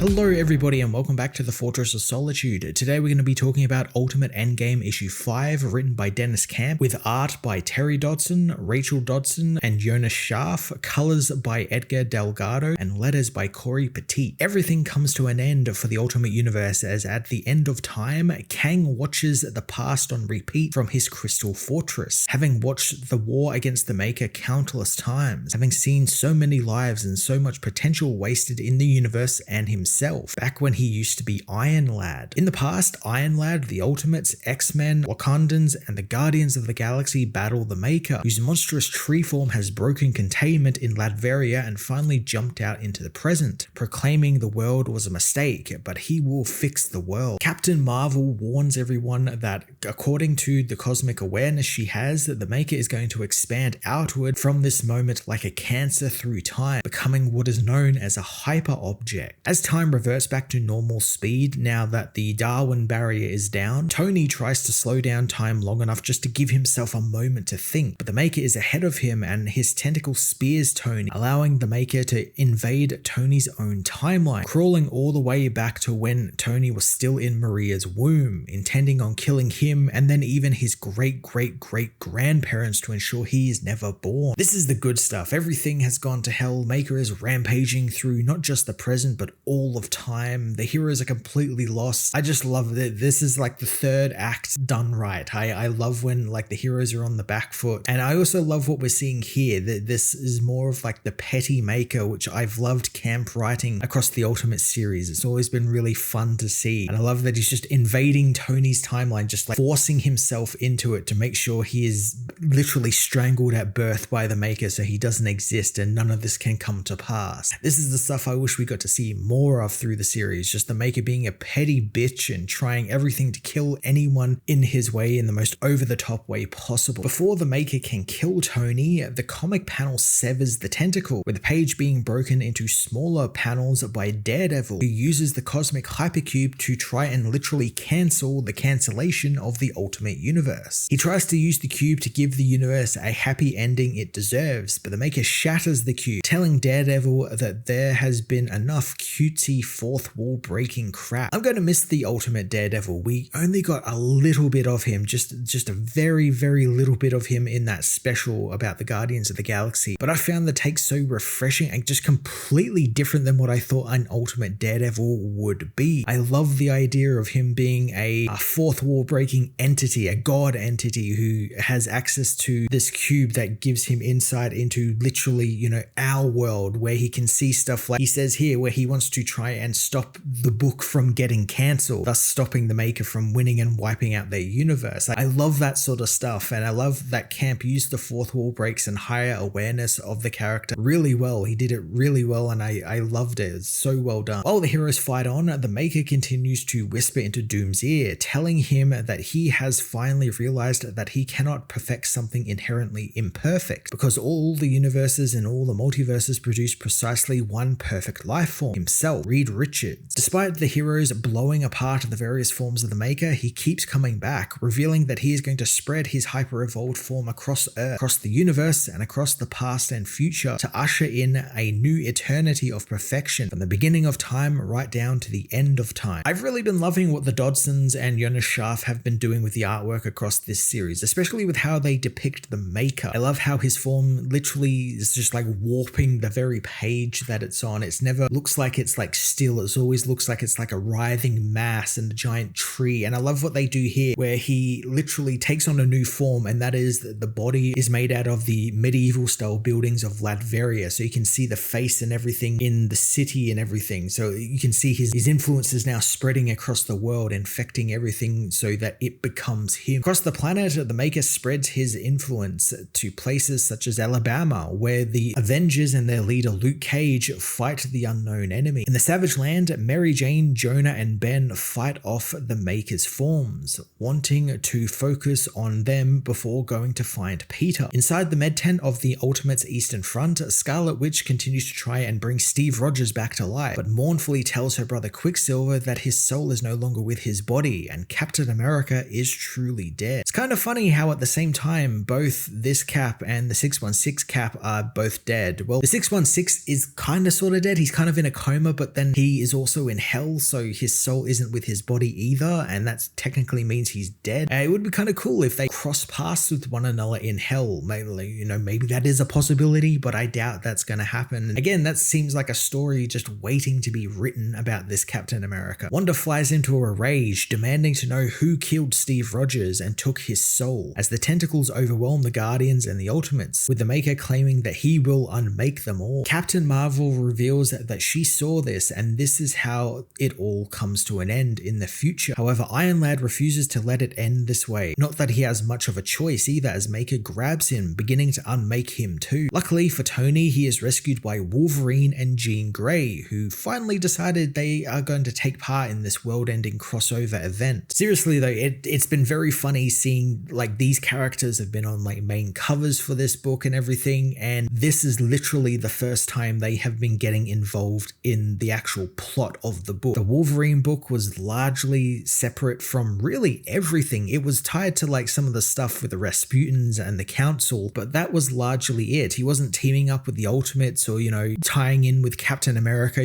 Hello everybody and welcome back to the Fortress of Solitude. Today we're going to be talking about Ultimate Endgame issue 5, written by Dennis Camp, with art by Terry Dodson, Rachel Dodson and Jonas Scharf, colors by Edgar Delgado, and letters by Corey Petit. Everything comes to an end for the Ultimate Universe as at the end of time, Kang watches the past on repeat from his crystal fortress. Having watched the war against the Maker countless times, having seen so many lives and so much potential wasted in the universe and himself, back when he used to be Iron Lad. In the past, Iron Lad, the Ultimates, X-Men, Wakandans, and the Guardians of the Galaxy battle the Maker, whose monstrous tree form has broken containment in Latveria and finally jumped out into the present, proclaiming the world was a mistake, but he will fix the world. Captain Marvel warns everyone that according to the cosmic awareness she has, the Maker is going to expand outward from this moment like a cancer through time, becoming what is known as a hyper object. As time reverts back to normal speed now that the Darwin barrier is down, Tony tries to slow down time long enough just to give himself a moment to think, but the Maker is ahead of him and his tentacle spears Tony, allowing the Maker to invade Tony's own timeline, crawling all the way back to when Tony was still in Maria's womb, intending on killing him and then even his great-great-great-grandparents to ensure he is never born. This is the good stuff. Everything has gone to hell. Maker is rampaging through not just the present but all of time. The heroes are completely lost. I just love that this is like the third act done right. I love when like the heroes are on the back foot, and I also love what we're seeing here, that this is more of like the petty Maker, which I've loved Camp writing across the Ultimate series. It's always been really fun to see, and I love that he's just invading Tony's timeline, just like forcing himself into it to make sure he is literally strangled at birth by the Maker so he doesn't exist and none of this can come to pass. This is the stuff I wish we got to see more of through the series, just the Maker being a petty bitch and trying everything to kill anyone in his way in the most over-the-top way possible. Before the Maker can kill Tony, the comic panel severs the tentacle, with the page being broken into smaller panels by Daredevil, who uses the cosmic hypercube to try and literally cancel the cancellation of the Ultimate Universe. He tries to use the cube to give the universe a happy ending it deserves, but the Maker shatters the cube, telling Daredevil that there has been enough cutesy fourth wall breaking crap. I'm going to miss the Ultimate Daredevil. We only got a little bit of him, just a very little bit of him in that special about the Guardians of the Galaxy, but I found the take so refreshing and just completely different than what I thought an Ultimate Daredevil would be. I love the idea of him being a fourth wall breaking entity, a god entity who has access to this cube that gives him insight into literally, our world, where he can see stuff like he says here, where he wants to try and stop the book from getting cancelled, thus stopping the Maker from winning and wiping out their universe. I love that sort of stuff, and I love that Camp used the fourth wall breaks and higher awareness of the character really well. He did it really well, and I loved it. It's so well done. While the heroes fight on, the Maker continues to whisper into Doom's ear, telling him that he has finally realized that he cannot perfect something inherently imperfect, because all the universes and all the multiverses produce precisely one perfect life form, himself, Reed Richards. Despite the heroes blowing apart the various forms of the Maker, he keeps coming back, revealing that he is going to spread his hyper-evolved form across Earth, across the universe, and across the past and future to usher in a new eternity of perfection from the beginning of time right down to the end of time. I've really been loving what the Dodsons and Jonas Scharf have been doing with the artwork across this series, especially with how they depict the Maker. I love how his form literally is just like warping the very page that it's on. It's never looks like it's like still. It always looks like it's like a writhing mass in a giant tree. And I love what they do here, where he literally takes on a new form, and that is that the body is made out of the medieval style buildings of Latveria. So you can see the face and everything in the city and everything. So you can see his influence is now spreading across the world, infecting everything so that it becomes him. Across the planet, the Maker spreads his influence to places such as Alabama, where the Avengers and their leader Luke Cage fight the unknown enemy. In the Savage Land, Mary Jane, Jonah, and Ben fight off the Maker's forms, wanting to focus on them before going to find Peter. Inside the med tent of the Ultimates Eastern Front, Scarlet Witch continues to try and bring Steve Rogers back to life, but mournfully tells her brother Quicksilver that his soul is no longer with his body, and Captain America is truly dead. It's kind of funny how at the same time, both this Cap and the 616 Cap are both dead. Well, the 616 is kind of sort of dead. He's kind of in a coma, but but then he is also in hell, so his soul isn't with his body either, and that technically means he's dead. It would be kind of cool if they cross paths with one another in hell. Maybe, maybe that is a possibility, but I doubt that's going to happen. Again, that seems like a story just waiting to be written about this Captain America. Wanda flies into a rage, demanding to know who killed Steve Rogers and took his soul, as the tentacles overwhelm the Guardians and the Ultimates, with the Maker claiming that he will unmake them all. Captain Marvel reveals that she saw this, and this is how it all comes to an end in the future. However, Iron Lad refuses to let it end this way. Not that he has much of a choice either, as Maker grabs him, beginning to unmake him too. Luckily for Tony, he is rescued by Wolverine and Jean Grey, who finally decided they are going to take part in this world-ending crossover event. Seriously though, it's been very funny seeing like these characters have been on like main covers for this book and everything, and this is literally the first time they have been getting involved in the actual plot of the book. The Wolverine book was largely separate from really everything. It was tied to like some of the stuff with the Rasputins and the Council, but that was largely it. He wasn't teaming up with the Ultimates or, tying in with Captain America.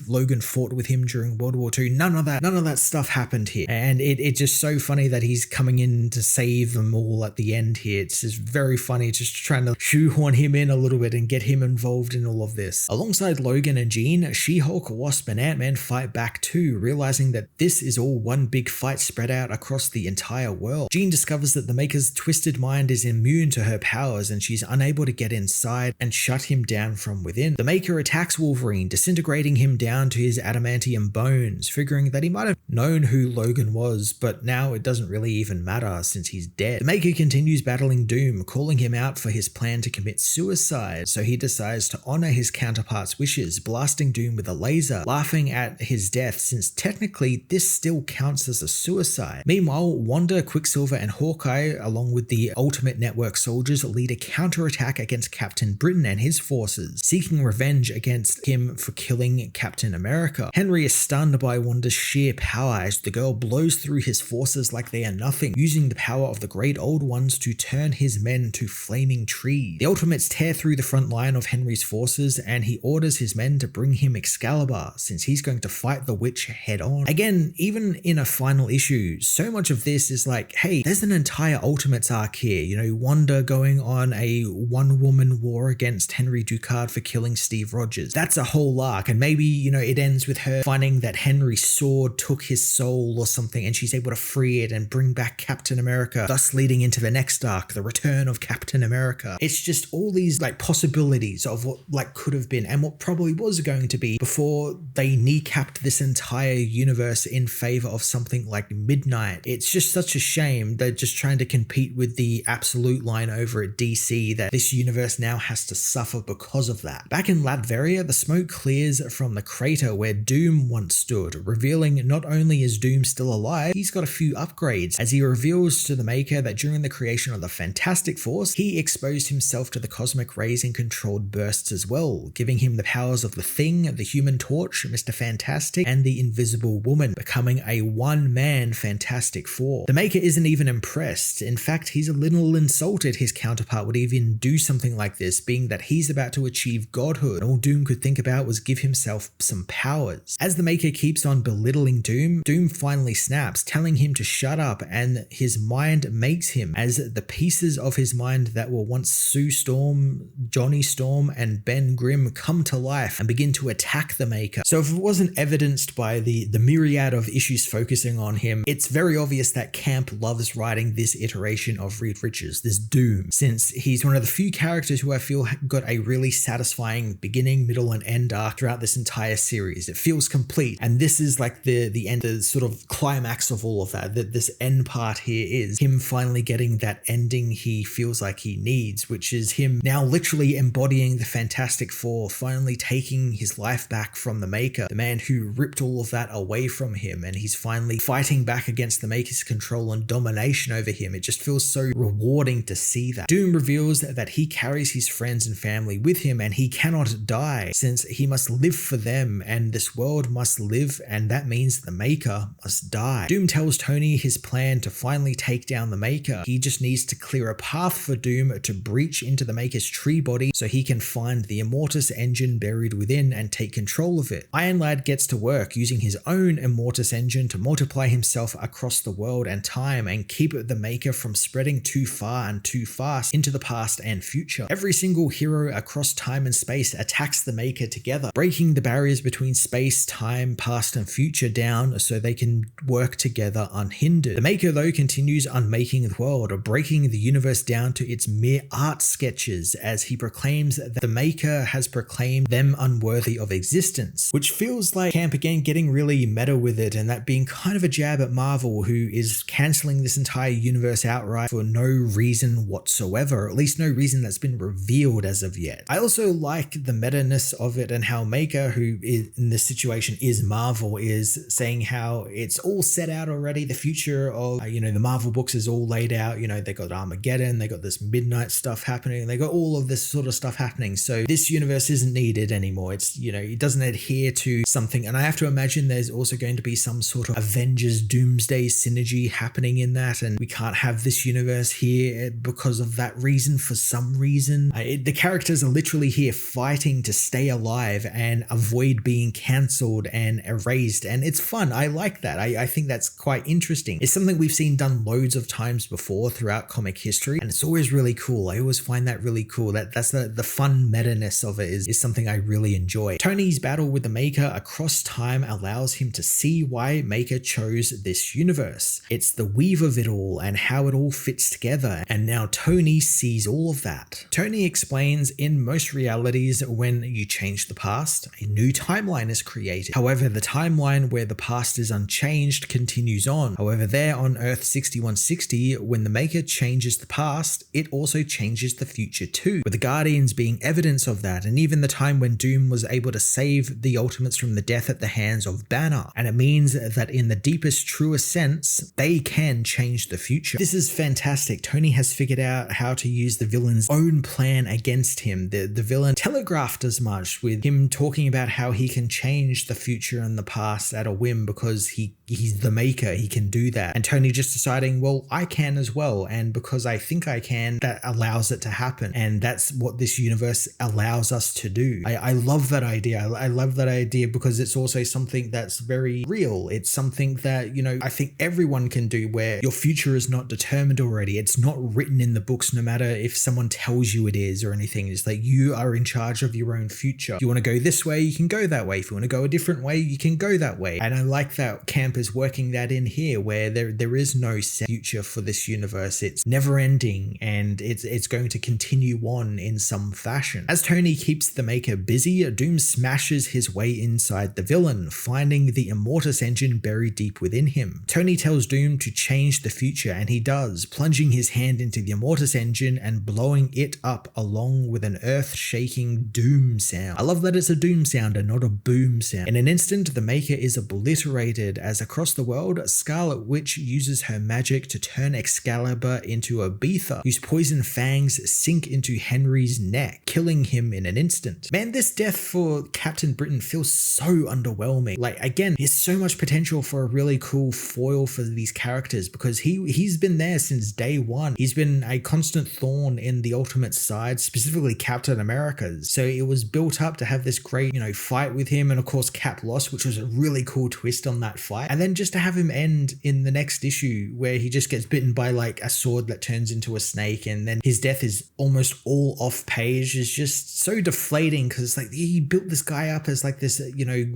Logan fought with him during World War II. None of that stuff happened here. And it's just so funny that he's coming in to save them all at the end here. It's just very funny, just trying to shoehorn him in a little bit and get him involved in all of this. Alongside Logan and Jean, She-Hulk, Wasp, and Ant-Man fight back too, realizing that this is all one big fight spread out across the entire world. Jean discovers that the Maker's twisted mind is immune to her powers, and she's unable to get inside and shut him down from within. The Maker attacks Wolverine, disintegrating him down to his adamantium bones, figuring that he might have known who Logan was, but now it doesn't really even matter since he's dead. The Maker continues battling Doom, calling him out for his plan to commit suicide, so he decides to honor his counterpart's wishes, blasting Doom with a laser, laughing at his death since technically this still counts as a suicide. Meanwhile, Wanda, Quicksilver, and Hawkeye, along with the Ultimate Network soldiers, lead a counterattack against Captain Britain and his forces, seeking revenge against him for killing Captain America. Henry is stunned by Wanda's sheer power as the girl blows through his forces like they are nothing, using the power of the Great Old Ones to turn his men to flaming trees. The Ultimates tear through the front line of Henry's forces, and he orders his men to bring him Excalibur, since he's going to fight the witch head on. Again, even in a final issue, so much of this is like, hey, there's an entire Ultimates arc here. Wanda going on a one-woman war against Henry Ducard for killing Steve Rogers. That's a whole arc, and maybe, it ends with her finding that Henry's sword took his soul or something, and she's able to free it and bring back Captain America, thus leading into the next arc, the return of Captain America. It's just all these like possibilities of what like could have been and what probably was going to be before they kneecapped this entire universe in favor of something like Midnight. It's just such a shame they're just trying to compete with the Absolute line over at DC, that this universe now has to suffer because of that. Back in Latveria, the smoke clears from the crater where Doom once stood, revealing not only is Doom still alive, he's got a few upgrades, as he reveals to the Maker that during the creation of the Fantastic Force, he exposed himself to the cosmic rays in controlled bursts as well, giving him the powers of the Thing, the Human Torch, Mr. Fantastic, and the Invisible Woman, becoming a one-man Fantastic Four. The Maker isn't even impressed. In fact, he's a little insulted his counterpart would even do something like this, being that he's about to achieve godhood, and all Doom could think about was give himself some powers. As the Maker keeps on belittling Doom, Doom finally snaps, telling him to shut up, and his mind makes him, as the pieces of his mind that were once Sue Storm, Johnny Storm, and Ben Grimm come to life and begin to attack the Maker. So if it wasn't evidenced by the myriad of issues focusing on him, it's very obvious that Camp loves writing this iteration of Reed Richards, this Doom, since he's one of the few characters who I feel got a really satisfying beginning, middle, and end arc throughout this entire series. It feels complete, and this is like the end, the sort of climax of all of that. This end part here is him finally getting that ending he feels like he needs, which is him now literally embodying the Fantastic Four, finally taking his life back from the Maker, the man who ripped all of that away from him, and he's finally fighting back against the Maker's control and domination over him. It just feels so rewarding to see that. Doom reveals that he carries his friends and family with him, and he cannot die since he must live for them, and this world must live, and that means the Maker must die. Doom tells Tony his plan to finally take down the Maker. He just needs to clear a path for Doom to breach into the Maker's tree body so he can find the Immortus engine buried within and take control of it. Iron Lad gets to work using his own Immortus engine to multiply himself across the world and time and keep the Maker from spreading too far and too fast into the past and future. Every single hero across time and space attacks the Maker together, breaking the barriers between space, time, past and future down so they can work together unhindered. The Maker though continues unmaking the world, breaking the universe down to its mere art sketches as he proclaims that the Maker has proclaimed them unworthy of existence, which feels like Camp again getting really meta with it, and that being kind of a jab at Marvel, who is cancelling this entire universe outright for no reason whatsoever, or at least no reason that's been revealed as of yet. I also like the meta-ness of it and how Maker, who is in this situation is Marvel, is saying how it's all set out already. The future of, the Marvel books is all laid out. They got Armageddon, they got this midnight stuff happening, they got all of this sort of stuff happening. So this universe isn't needed anymore. It's, it doesn't adhere to something. And I have to imagine there's also going to be some sort of Avengers Doomsday synergy happening in that. And we can't have this universe here because of that reason for some reason. The characters are literally here fighting to stay alive and avoid being cancelled and erased. And it's fun. I like that. I think that's quite interesting. It's something we've seen done loads of times before throughout comic history. And it's always really cool. I always find that really cool. That's the fun meta-ness of it is something I really enjoy. Tony's battle with the Maker across time allows him to see why Maker chose this universe. It's the weave of it all and how it all fits together. And now Tony sees all of that. Tony explains in most realities, when you change the past, a new timeline is created. However, the timeline where the past is unchanged continues on. However, there on Earth 6160, when the Maker changes the past, it also changes the future too, with the Guardians being evidence of that, and even the time when Doom was able to save the Ultimates from the death at the hands of Banner. And it means that in the deepest, truest sense, they can change the future. This is fantastic. Tony has figured out how to use the villain's own plan against him. The villain telegraphed as much, with him talking about how he can change the future and the past at a whim because he's the Maker, he can do that. And Tony just deciding, well, I can as well. And because I think I can, that allows it to happen. And that's what this universe allows us to do. I love that idea. I love that idea because it's also something that's very real. It's something that, I think everyone can do, where your future is not determined already. It's not written in the books, no matter if someone tells you it is or anything. It's like you are in charge of your own future. If you want to go this way, you can go that way. If you want to go a different way, you can go that way. And I like that Camp is working that in here, where there is no set future for this universe. It's never ending, and it's going to continue on in some fashion. As Tony keeps the Maker busy, Doom smashes his way inside the villain, finding the Immortus engine buried deep within him. Tony tells Doom to change the future, and he does, plunging his hand into the Immortus engine and blowing it up along with an earth-shaking doom sound. I love that it's a doom sound and not a boom sound. In an instant, the Maker is obliterated as across the world, Scarlet Witch uses her magic to turn Excalibur into a beether, whose poison fangs sink into Henry's neck, killing him in an instant. Man, this death for Captain Britain feels so underwhelming. Like, again, there's so much potential for a really cool foil for these characters, because he's been there since day one. He's been a constant thorn in the Ultimate's side, specifically Captain America's. So it was built up to have this great, fight with him, and of course Cap lost, which was a really cool twist on that fight. And then just to have him end in the next issue where he just gets bitten by like a sword that turns into a snake, and then his death is almost all off page, is just so deflating, because it's like he built this guy up as like this,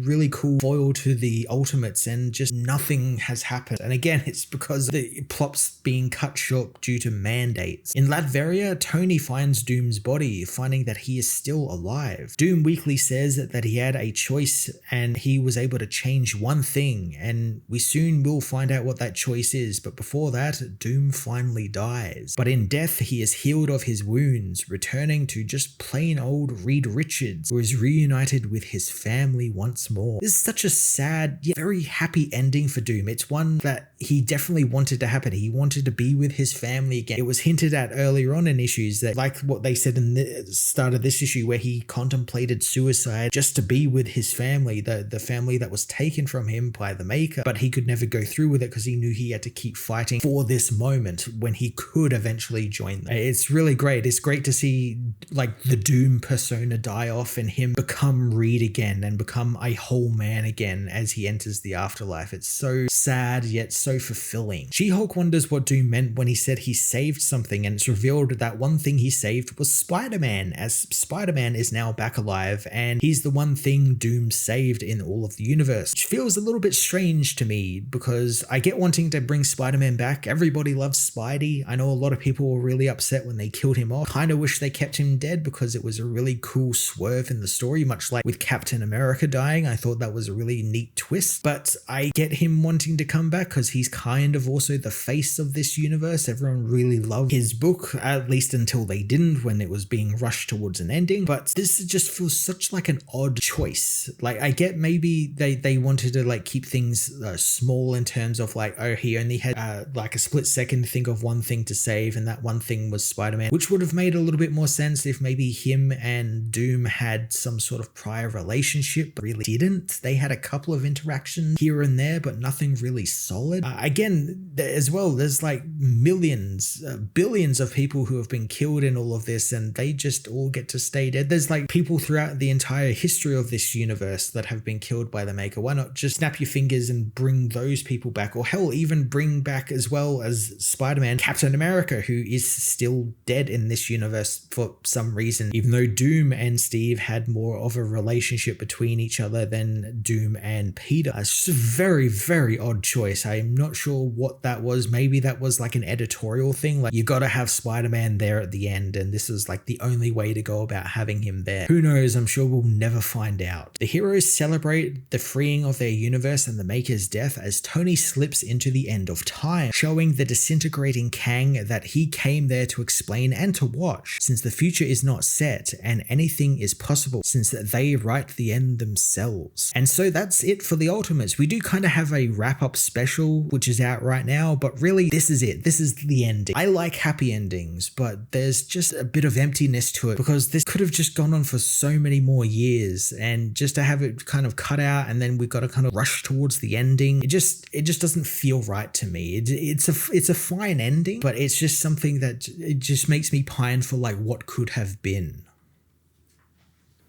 really cool foil to the Ultimates, and just nothing has happened. And again, it's because the plot's being cut short due to mandates. In Latveria, Tony finds Doom's body, finding that he is still alive. Doom weakly says that he had a choice and he was able to change one thing, and we soon will find out what that choice is. But before that, Doom finally dies. But in death, he is healed of his wounds, returning to just plain old Reed Richards, who is reunited with his family once more. This is such a sad yet very happy ending for Doom. It's one that he definitely wanted to happen. He wanted to be with his family again. It was hinted at earlier on in issues that, like what they said in the start of this issue, where he contemplated suicide just to be with his family, the family that was taken from him by the Maker, but he could never go through with it because he knew he had to keep fighting for this moment when he could eventually join them. It's really great. It's great to see like the Doom persona die off and him become Reed again and become a whole man again as he enters the afterlife. It's so sad yet so fulfilling. She-Hulk wonders what Doom meant when he said he saved something, and it's revealed that one thing he saved was Spider-Man, as Spider-Man is now back alive and he's the one thing Doom saved in all of the universe, which feels a little bit strange to me because I get wanting to bring Spider-Man back. Everybody loves Spidey. I know a lot of people were really upset when they killed him off. Kind of wish they kept him dead because it was a really cool swerve in the story, much like with Captain America dying. I thought that was a really neat twist, but I get him wanting to come back because he's kind of also the face of this universe. Everyone really loved his book, at least until they didn't, when it was being rushed towards an ending. But this just feels such like an odd choice. Like, I get maybe they wanted to like keep things small in terms of like, oh, he only had like a split second think of one thing to save, and that one thing was Spider-Man, which would have made a little bit more sense if maybe him and Doom had some sort of prior relationship, but really didn't. They had a couple of interactions here and there, but nothing really solid. Again, as well, there's like millions, billions of people who have been killed in all of this, and they just all get to stay dead. There's like people throughout the entire history of this universe that have been killed by the Maker. Why not just snap your fingers and bring those people back? Or hell, even bring back, as well as Spider-Man, Captain America, who is still dead in this universe for some reason, even though Doom and Steve had more of a relationship between each other than Doom and Peter. It's just a very, very odd choice. I'm not sure what that was. Maybe that was like an editorial thing, like you gotta have Spider-Man there at the end, and this is like the only way to go about having him there. Who knows? I'm sure we'll never find out. The heroes celebrate the freeing of their universe and the Maker's death as Tony slips into the end of time, showing the disintegrating Kang that he came there to explain and to watch, since the future is not set and anything is possible, since they write the end themselves. And so that's it for the Ultimates. We do kind of have a wrap-up special which is out right now, but really this is it. This is the ending. I like happy endings, but there's just a bit of emptiness to it because this could have just gone on for so many more years, and just to have it kind of cut out and then we've got to kind of rush towards the ending, it just doesn't feel right to me. It's a fine ending, but it's just something that it just makes me pine for like what could have been.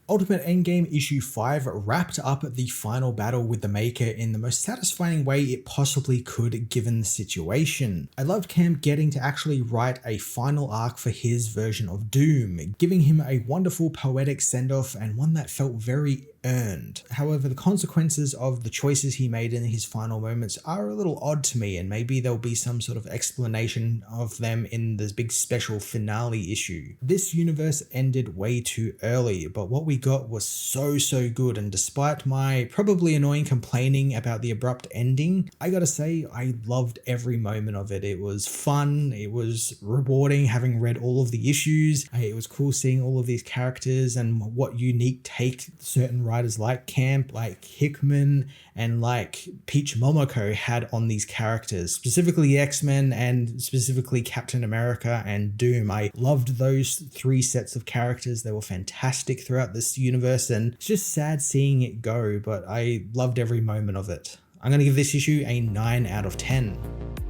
Ultimate Endgame issue 5 wrapped up the final battle with the Maker in the most satisfying way it possibly could given the situation. I loved Camp getting to actually write a final arc for his version of Doom, giving him a wonderful poetic send-off and one that felt very earned. However, the consequences of the choices he made in his final moments are a little odd to me, and maybe there'll be some sort of explanation of them in this big special finale issue. This universe ended way too early, but what we got was so good, and despite my probably annoying complaining about the abrupt ending, I gotta say I loved every moment of it. It was fun, it was rewarding having read all of the issues, it was cool seeing all of these characters and what unique take certain writers like Camp, like Hickman, and like Peach Momoko had on these characters, specifically X-Men and specifically Captain America and Doom. I loved those three sets of characters. They were fantastic throughout this universe, and it's just sad seeing it go, but I loved every moment of it. I'm going to give this issue a 9 out of 10.